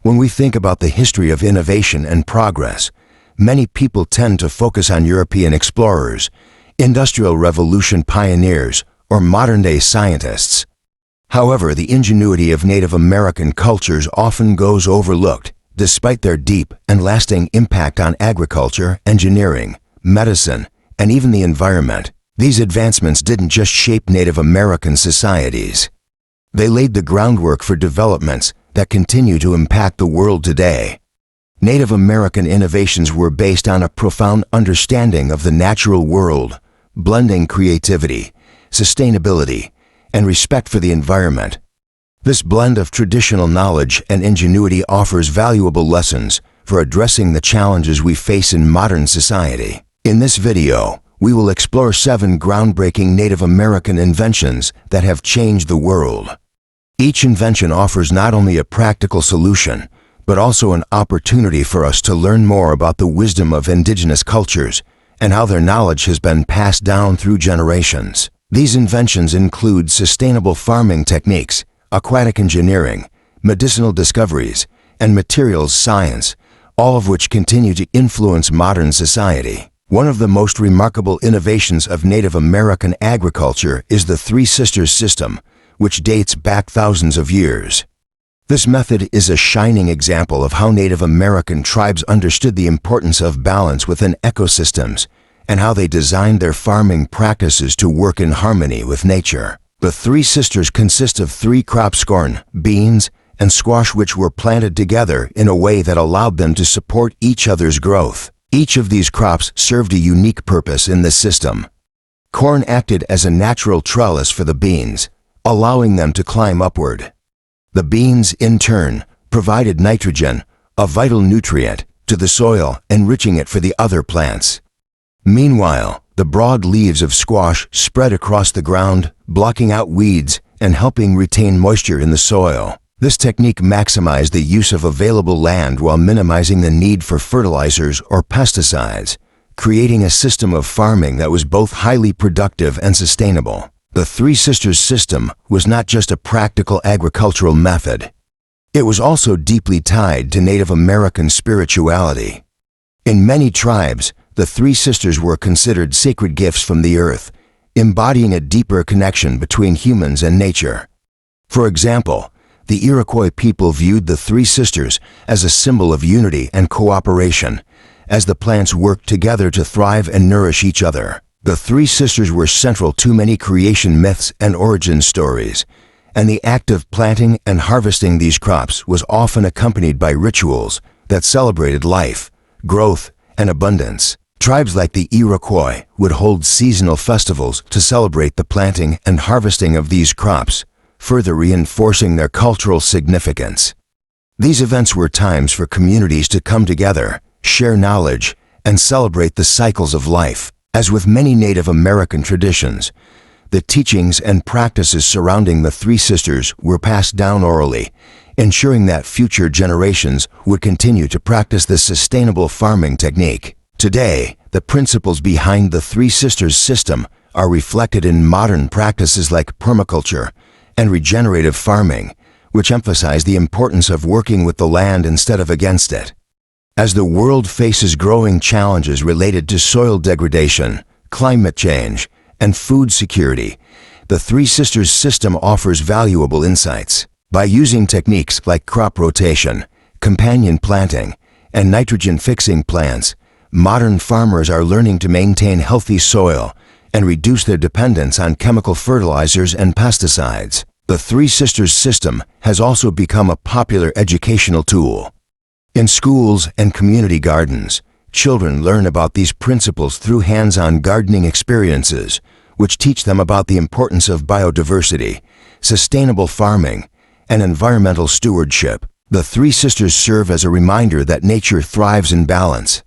When we think about the history of innovation and progress, many people tend to focus on European explorers, Industrial Revolution pioneers, or modern-day scientists. However, the ingenuity of Native American cultures often goes overlooked, despite their deep and lasting impact on agriculture, engineering, medicine, and even the environment. These advancements didn't just shape Native American societies. They laid the groundwork for developments that continue to impact the world today. Native American innovations were based on a profound understanding of the natural world, blending creativity, sustainability, and respect for the environment. This blend of traditional knowledge and ingenuity offers valuable lessons for addressing the challenges we face in modern society. In this video, we will explore 7 groundbreaking Native American inventions that have changed the world. Each invention offers not only a practical solution, but also an opportunity for us to learn more about the wisdom of indigenous cultures and how their knowledge has been passed down through generations. These inventions include sustainable farming techniques, aquatic engineering, medicinal discoveries, and materials science, all of which continue to influence modern society. One of the most remarkable innovations of Native American agriculture is the Three Sisters system, which dates back thousands of years. This method is a shining example of how Native American tribes understood the importance of balance within ecosystems and how they designed their farming practices to work in harmony with nature. The Three Sisters consist of 3 crops: corn, beans, and squash, which were planted together in a way that allowed them to support each other's growth. Each of these crops served a unique purpose in the system. Corn acted as a natural trellis for the beans, allowing them to climb upward. The beans, in turn, provided nitrogen, a vital nutrient, to the soil, enriching it for the other plants. Meanwhile, the broad leaves of squash spread across the ground, blocking out weeds and helping retain moisture in the soil. This technique maximized the use of available land while minimizing the need for fertilizers or pesticides, creating a system of farming that was both highly productive and sustainable. The Three Sisters system was not just a practical agricultural method. It was also deeply tied to Native American spirituality. In many tribes, the Three Sisters were considered sacred gifts from the earth, embodying a deeper connection between humans and nature. For example, the Iroquois people viewed the Three Sisters as a symbol of unity and cooperation, as the plants worked together to thrive and nourish each other. The Three Sisters were central to many creation myths and origin stories, and the act of planting and harvesting these crops was often accompanied by rituals that celebrated life, growth, and abundance. Tribes like the Iroquois would hold seasonal festivals to celebrate the planting and harvesting of these crops, further reinforcing their cultural significance. These events were times for communities to come together, share knowledge, and celebrate the cycles of life. As with many Native American traditions, the teachings and practices surrounding the Three Sisters were passed down orally, ensuring that future generations would continue to practice this sustainable farming technique. Today, the principles behind the Three Sisters system are reflected in modern practices like permaculture and regenerative farming, which emphasize the importance of working with the land instead of against it. As the world faces growing challenges related to soil degradation, climate change, and food security, the Three Sisters system offers valuable insights. By using techniques like crop rotation, companion planting, and nitrogen-fixing plants, modern farmers are learning to maintain healthy soil and reduce their dependence on chemical fertilizers and pesticides. The Three Sisters system has also become a popular educational tool. In schools and community gardens, children learn about these principles through hands-on gardening experiences, which teach them about the importance of biodiversity, sustainable farming, and environmental stewardship. The Three Sisters serve as a reminder that nature thrives in balance.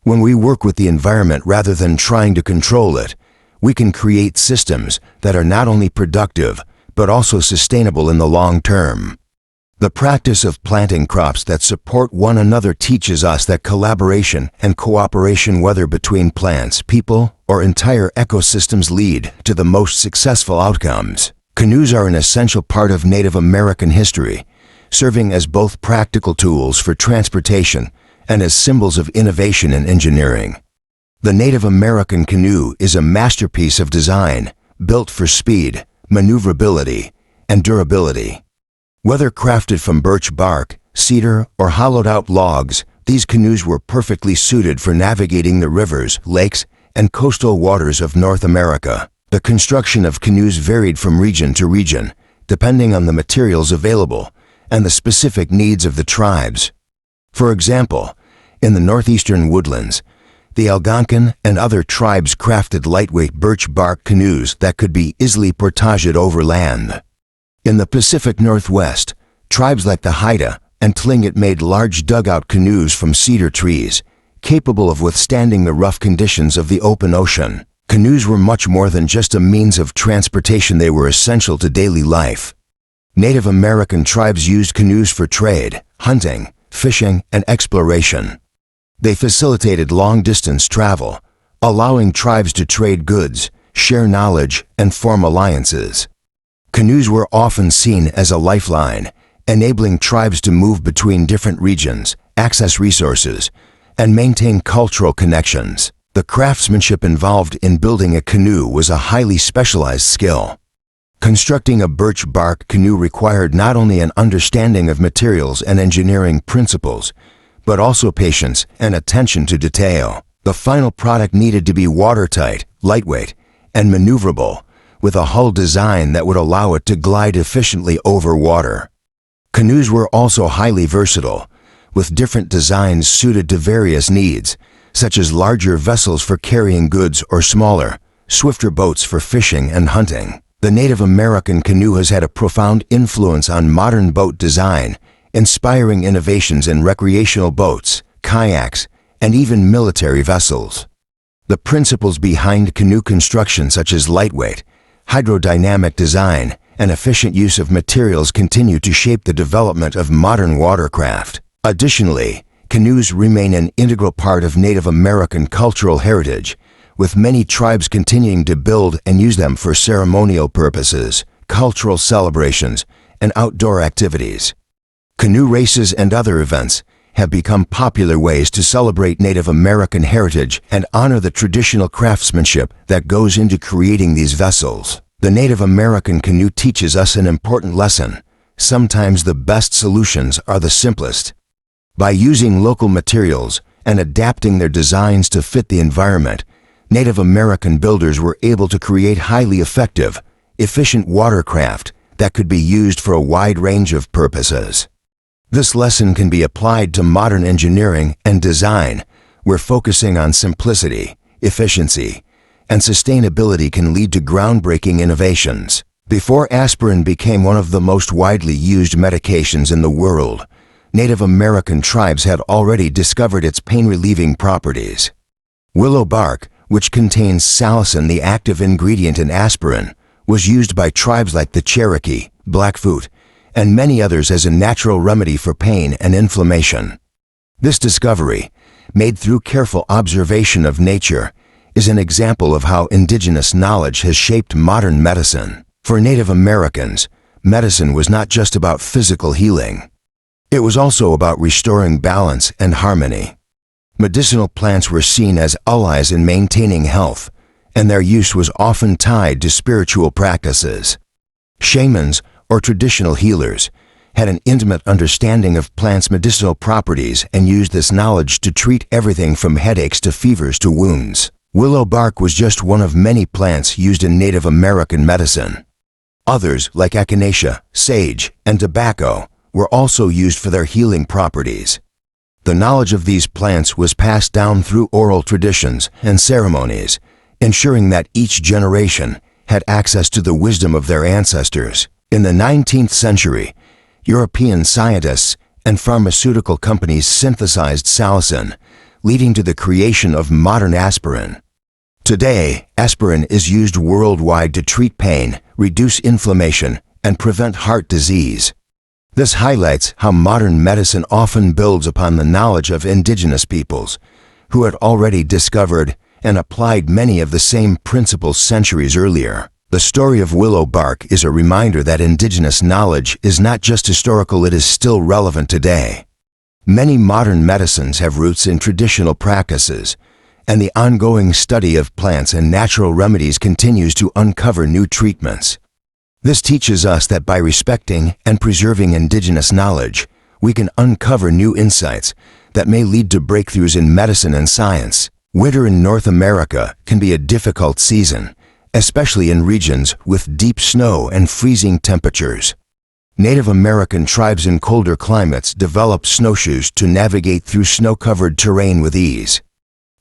When we work with the environment rather than trying to control it, we can create systems that are not only productive, but also sustainable in the long term. The practice of planting crops that support one another teaches us that collaboration and cooperation, whether between plants, people, or entire ecosystems, lead to the most successful outcomes. Canoes are an essential part of Native American history, serving as both practical tools for transportation and as symbols of innovation and engineering. The Native American canoe is a masterpiece of design, built for speed, maneuverability, and durability. Whether crafted from birch bark, cedar, or hollowed-out logs, these canoes were perfectly suited for navigating the rivers, lakes, and coastal waters of North America. The construction of canoes varied from region to region, depending on the materials available and the specific needs of the tribes. For example, in the northeastern woodlands, the Algonquin and other tribes crafted lightweight birch bark canoes that could be easily portaged over land. In the Pacific Northwest, tribes like the Haida and Tlingit made large dugout canoes from cedar trees, capable of withstanding the rough conditions of the open ocean. Canoes were much more than just a means of transportation, they were essential to daily life. Native American tribes used canoes for trade, hunting, fishing, and exploration. They facilitated long-distance travel, allowing tribes to trade goods, share knowledge, and form alliances. Canoes were often seen as a lifeline, enabling tribes to move between different regions, access resources, and maintain cultural connections. The craftsmanship involved in building a canoe was a highly specialized skill. Constructing a birch bark canoe required not only an understanding of materials and engineering principles, but also patience and attention to detail. The final product needed to be watertight, lightweight, and maneuverable, with a hull design that would allow it to glide efficiently over water. Canoes were also highly versatile, with different designs suited to various needs, such as larger vessels for carrying goods or smaller, swifter boats for fishing and hunting. The Native American canoe has had a profound influence on modern boat design, inspiring innovations in recreational boats, kayaks, and even military vessels. The principles behind canoe construction, such as lightweight, hydrodynamic design, and efficient use of materials, continue to shape the development of modern watercraft. Additionally, canoes remain an integral part of Native American cultural heritage, with many tribes continuing to build and use them for ceremonial purposes, cultural celebrations, and outdoor activities. Canoe races and other events have become popular ways to celebrate Native American heritage and honor the traditional craftsmanship that goes into creating these vessels. The Native American canoe teaches us an important lesson. Sometimes the best solutions are the simplest. By using local materials and adapting their designs to fit the environment, Native American builders were able to create highly effective, efficient watercraft that could be used for a wide range of purposes. This lesson can be applied to modern engineering and design, where focusing on simplicity, efficiency, and sustainability can lead to groundbreaking innovations. Before aspirin became one of the most widely used medications in the world, Native American tribes had already discovered its pain-relieving properties. Willow bark, which contains salicin, the active ingredient in aspirin, was used by tribes like the Cherokee, Blackfoot, and many others as a natural remedy for pain and inflammation. This discovery, made through careful observation of nature, is an example of how indigenous knowledge has shaped modern medicine. For Native Americans, medicine was not just about physical healing. It was also about restoring balance and harmony. Medicinal plants were seen as allies in maintaining health, and their use was often tied to spiritual practices. Shamans, or traditional healers, had an intimate understanding of plants' medicinal properties and used this knowledge to treat everything from headaches to fevers to wounds. Willow bark was just one of many plants used in Native American medicine. Others, like echinacea, sage, and tobacco, were also used for their healing properties. The knowledge of these plants was passed down through oral traditions and ceremonies, ensuring that each generation had access to the wisdom of their ancestors. In the 19th century, European scientists and pharmaceutical companies synthesized salicin, leading to the creation of modern aspirin. Today, aspirin is used worldwide to treat pain, reduce inflammation, and prevent heart disease. This highlights how modern medicine often builds upon the knowledge of indigenous peoples, who had already discovered and applied many of the same principles centuries earlier. The story of willow bark is a reminder that indigenous knowledge is not just historical, it is still relevant today. Many modern medicines have roots in traditional practices, and the ongoing study of plants and natural remedies continues to uncover new treatments. This teaches us that by respecting and preserving indigenous knowledge, we can uncover new insights that may lead to breakthroughs in medicine and science. Winter in North America can be a difficult season, especially in regions with deep snow and freezing temperatures. Native American tribes in colder climates developed snowshoes to navigate through snow-covered terrain with ease.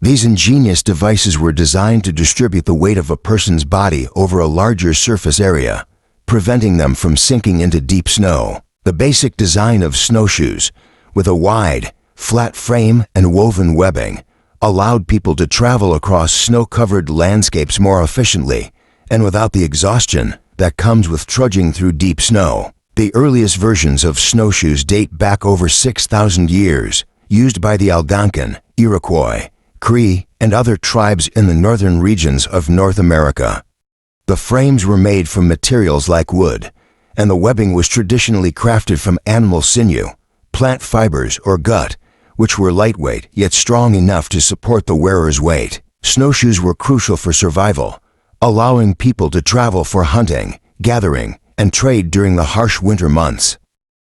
These ingenious devices were designed to distribute the weight of a person's body over a larger surface area, preventing them from sinking into deep snow. The basic design of snowshoes, with a wide, flat frame and woven webbing, allowed people to travel across snow-covered landscapes more efficiently and without the exhaustion that comes with trudging through deep snow. The earliest versions of snowshoes date back over 6,000 years, used by the Algonquin, Iroquois, Cree, and other tribes in the northern regions of North America. The frames were made from materials like wood, and the webbing was traditionally crafted from animal sinew, plant fibers, or gut, which were lightweight yet strong enough to support the wearer's weight. Snowshoes were crucial for survival, allowing people to travel for hunting, gathering, and trade during the harsh winter months.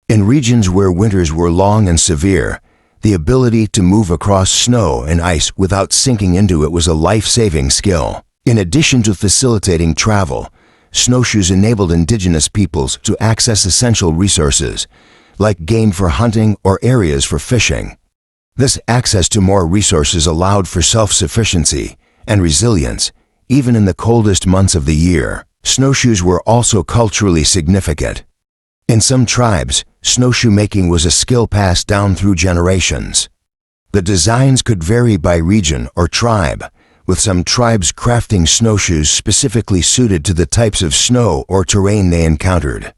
In regions where winters were long and severe, the ability to move across snow and ice without sinking into it was a life-saving skill. In addition to facilitating travel, snowshoes enabled indigenous peoples to access essential resources, like game for hunting or areas for fishing. This access to more resources allowed for self-sufficiency and resilience, even in the coldest months of the year. Snowshoes were also culturally significant. In some tribes, snowshoe making was a skill passed down through generations. The designs could vary by region or tribe, with some tribes crafting snowshoes specifically suited to the types of snow or terrain they encountered.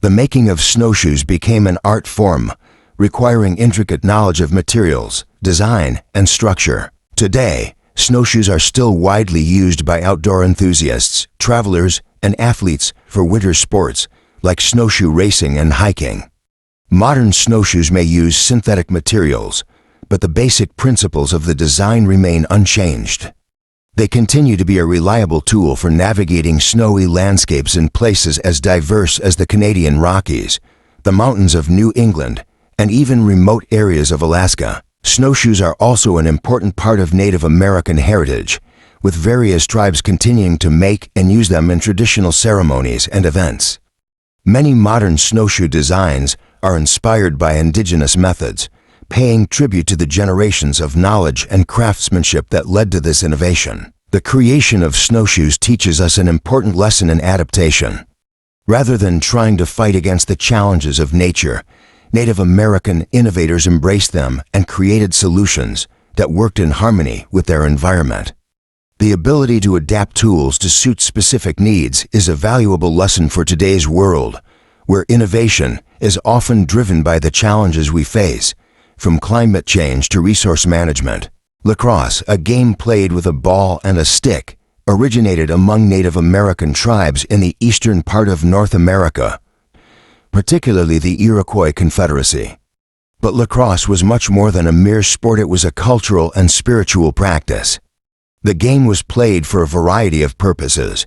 The making of snowshoes became an art form, requiring intricate knowledge of materials, design, and structure. Today, snowshoes are still widely used by outdoor enthusiasts, travelers, and athletes for winter sports like snowshoe racing and hiking. Modern snowshoes may use synthetic materials, but the basic principles of the design remain unchanged. They continue to be a reliable tool for navigating snowy landscapes in places as diverse as the Canadian Rockies, the mountains of New England, and even remote areas of Alaska. Snowshoes are also an important part of Native American heritage, with various tribes continuing to make and use them in traditional ceremonies and events. Many modern snowshoe designs are inspired by indigenous methods, paying tribute to the generations of knowledge and craftsmanship that led to this innovation. The creation of snowshoes teaches us an important lesson in adaptation. Rather than trying to fight against the challenges of nature, Native American innovators embraced them and created solutions that worked in harmony with their environment. The ability to adapt tools to suit specific needs is a valuable lesson for today's world, where innovation is often driven by the challenges we face, from climate change to resource management. Lacrosse, a game played with a ball and a stick, originated among Native American tribes in the eastern part of North America, particularly the Iroquois Confederacy. But lacrosse was much more than a mere sport. It was a cultural and spiritual practice. The game was played for a variety of purposes,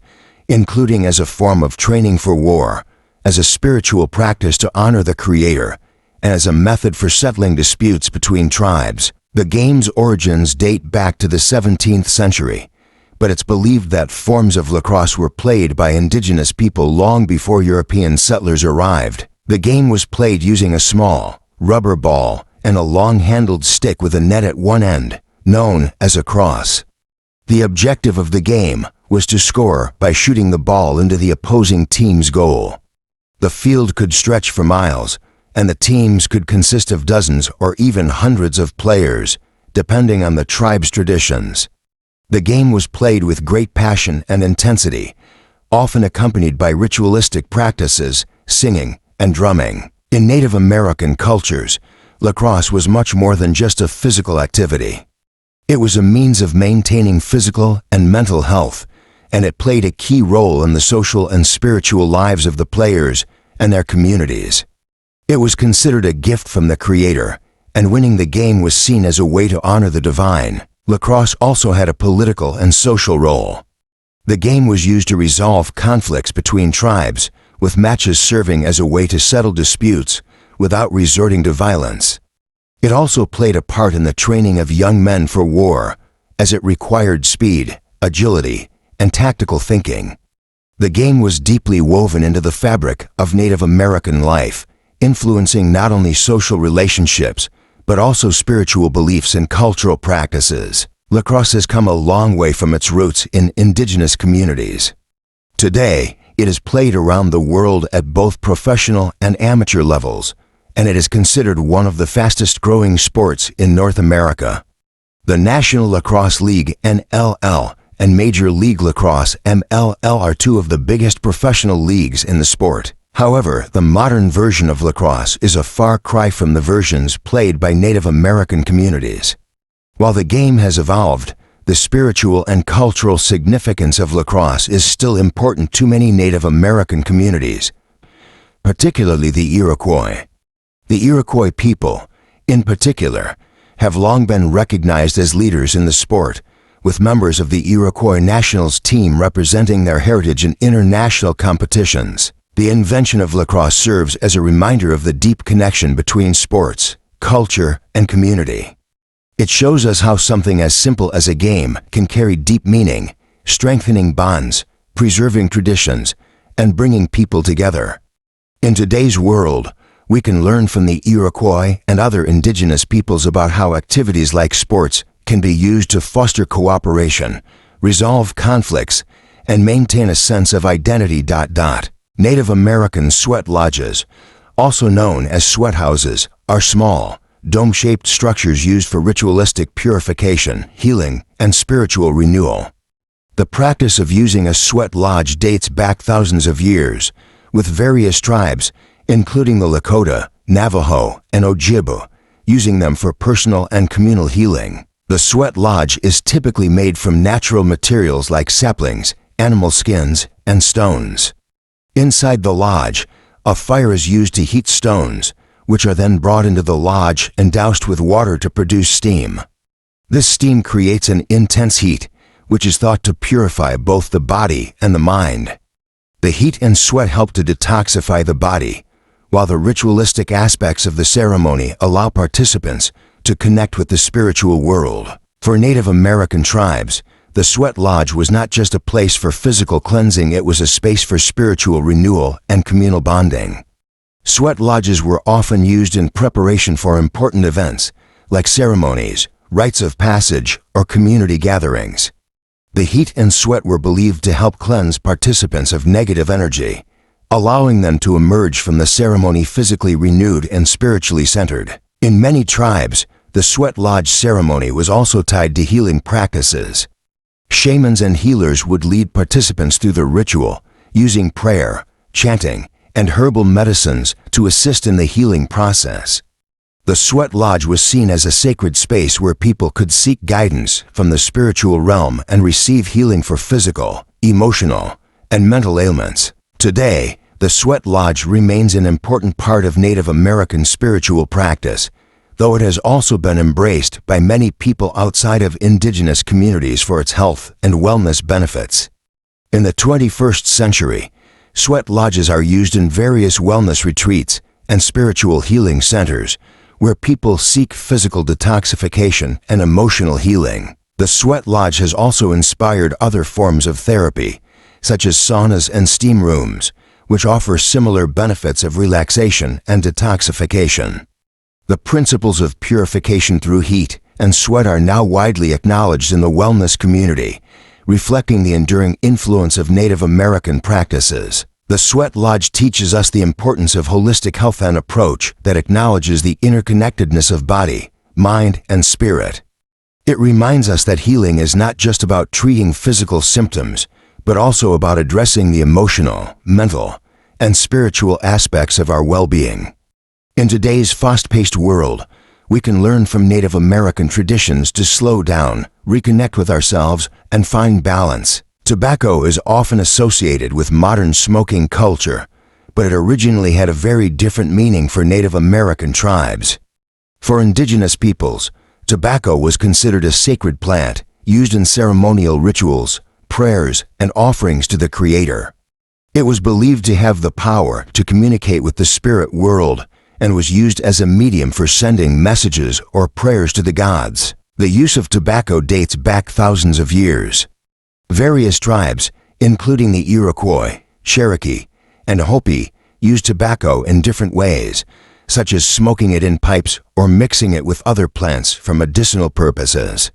including as a form of training for war, as a spiritual practice to honor the Creator, and as a method for settling disputes between tribes. The game's origins date back to the 17th century, but it's believed that forms of lacrosse were played by indigenous people long before European settlers arrived. The game was played using a small, rubber ball and a long-handled stick with a net at one end, known as a crosse. The objective of the game was to score by shooting the ball into the opposing team's goal. The field could stretch for miles, and the teams could consist of dozens or even hundreds of players, depending on the tribe's traditions. The game was played with great passion and intensity, often accompanied by ritualistic practices, singing, and drumming. In Native American cultures, lacrosse was much more than just a physical activity. It was a means of maintaining physical and mental health and it played a key role in the social and spiritual lives of the players and their communities. It was considered a gift from the Creator, and winning the game was seen as a way to honor the divine. Lacrosse also had a political and social role. The game was used to resolve conflicts between tribes, with matches serving as a way to settle disputes without resorting to violence. It also played a part in the training of young men for war, as it required speed, agility, and tactical thinking. The game was deeply woven into the fabric of Native American life, influencing not only social relationships, but also spiritual beliefs and cultural practices. Lacrosse has come a long way from its roots in Indigenous communities. Today, it is played around the world at both professional and amateur levels, and it is considered one of the fastest-growing sports in North America. The National Lacrosse League (NLL) and Major League Lacrosse (MLL) are two of the biggest professional leagues in the sport. However, the modern version of lacrosse is a far cry from the versions played by Native American communities. While the game has evolved, the spiritual and cultural significance of lacrosse is still important to many Native American communities, particularly the Iroquois. The Iroquois people, in particular, have long been recognized as leaders in the sport, with members of the Iroquois Nationals team representing their heritage in international competitions. The invention of lacrosse serves as a reminder of the deep connection between sports, culture, and community. It shows us how something as simple as a game can carry deep meaning, strengthening bonds, preserving traditions, and bringing people together. In today's world, we can learn from the Iroquois and other indigenous peoples about how activities like sports can be used to foster cooperation, resolve conflicts, and maintain a sense of identity. Native American sweat lodges, also known as sweat houses, are small, dome-shaped structures used for ritualistic purification, healing, and spiritual renewal. The practice of using a sweat lodge dates back thousands of years, with various tribes, including the Lakota, Navajo, and Ojibwe, using them for personal and communal healing. The sweat lodge is typically made from natural materials like saplings, animal skins, and stones. Inside the lodge, a fire is used to heat stones, which are then brought into the lodge and doused with water to produce steam. This steam creates an intense heat, which is thought to purify both the body and the mind. The heat and sweat help to detoxify the body, while the ritualistic aspects of the ceremony allow participants to connect with the spiritual world. For Native American tribes, the sweat lodge was not just a place for physical cleansing, it was a space for spiritual renewal and communal bonding. Sweat lodges were often used in preparation for important events, like ceremonies, rites of passage, or community gatherings. The heat and sweat were believed to help cleanse participants of negative energy, allowing them to emerge from the ceremony physically renewed and spiritually centered. In many tribes, the sweat lodge ceremony was also tied to healing practices. Shamans and healers would lead participants through the ritual, using prayer, chanting, and herbal medicines to assist in the healing process. The sweat lodge was seen as a sacred space where people could seek guidance from the spiritual realm and receive healing for physical, emotional, and mental ailments. Today, the sweat lodge remains an important part of Native American spiritual practice, though it has also been embraced by many people outside of Indigenous communities for its health and wellness benefits. In the 21st century, sweat lodges are used in various wellness retreats and spiritual healing centers, where people seek physical detoxification and emotional healing. The sweat lodge has also inspired other forms of therapy, such as saunas and steam rooms, which offer similar benefits of relaxation and detoxification. The principles of purification through heat and sweat are now widely acknowledged in the wellness community, reflecting the enduring influence of Native American practices. The sweat lodge teaches us the importance of holistic health, an approach that acknowledges the interconnectedness of body, mind, and spirit. It reminds us that healing is not just about treating physical symptoms, but also about addressing the emotional, mental, and spiritual aspects of our well-being. In today's fast-paced world, we can learn from Native American traditions to slow down, reconnect with ourselves, and find balance. Tobacco is often associated with modern smoking culture, but it originally had a very different meaning for Native American tribes. For indigenous peoples, tobacco was considered a sacred plant used in ceremonial rituals, prayers, and offerings to the Creator. It was believed to have the power to communicate with the spirit world and was used as a medium for sending messages or prayers to the gods. The use of tobacco dates back thousands of years. Various tribes, including the Iroquois, Cherokee, and Hopi, used tobacco in different ways, such as smoking it in pipes or mixing it with other plants for medicinal purposes.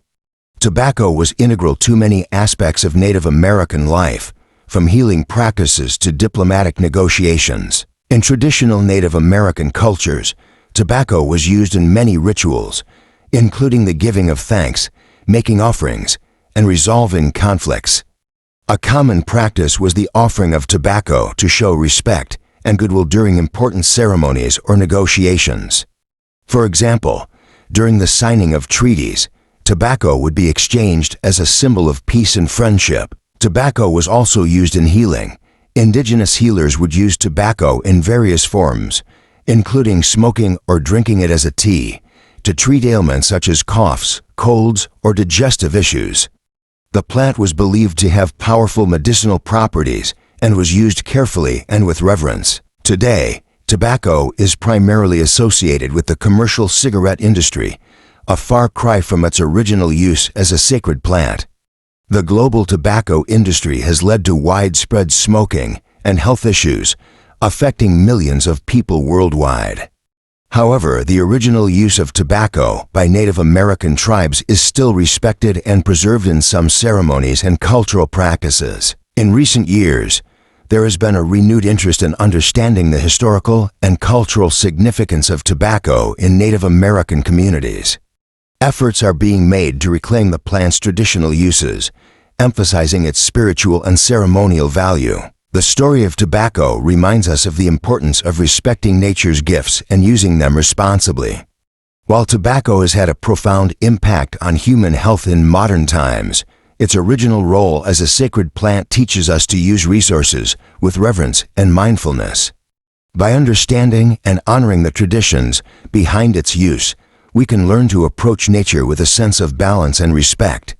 Tobacco was integral to many aspects of Native American life, from healing practices to diplomatic negotiations. In traditional Native American cultures, tobacco was used in many rituals, including the giving of thanks, making offerings, and resolving conflicts. A common practice was the offering of tobacco to show respect and goodwill during important ceremonies or negotiations. For example, during the signing of treaties, tobacco would be exchanged as a symbol of peace and friendship. Tobacco was also used in healing. Indigenous healers would use tobacco in various forms, including smoking or drinking it as a tea, to treat ailments such as coughs, colds, or digestive issues. The plant was believed to have powerful medicinal properties and was used carefully and with reverence. Today, tobacco is primarily associated with the commercial cigarette industry, a far cry from its original use as a sacred plant. The global tobacco industry has led to widespread smoking and health issues, affecting millions of people worldwide. However, the original use of tobacco by Native American tribes is still respected and preserved in some ceremonies and cultural practices. In recent years, there has been a renewed interest in understanding the historical and cultural significance of tobacco in Native American communities. Efforts are being made to reclaim the plant's traditional uses, emphasizing its spiritual and ceremonial value. The story of tobacco reminds us of the importance of respecting nature's gifts and using them responsibly. While tobacco has had a profound impact on human health in modern times, its original role as a sacred plant teaches us to use resources with reverence and mindfulness. By understanding and honoring the traditions behind its use, we can learn to approach nature with a sense of balance and respect.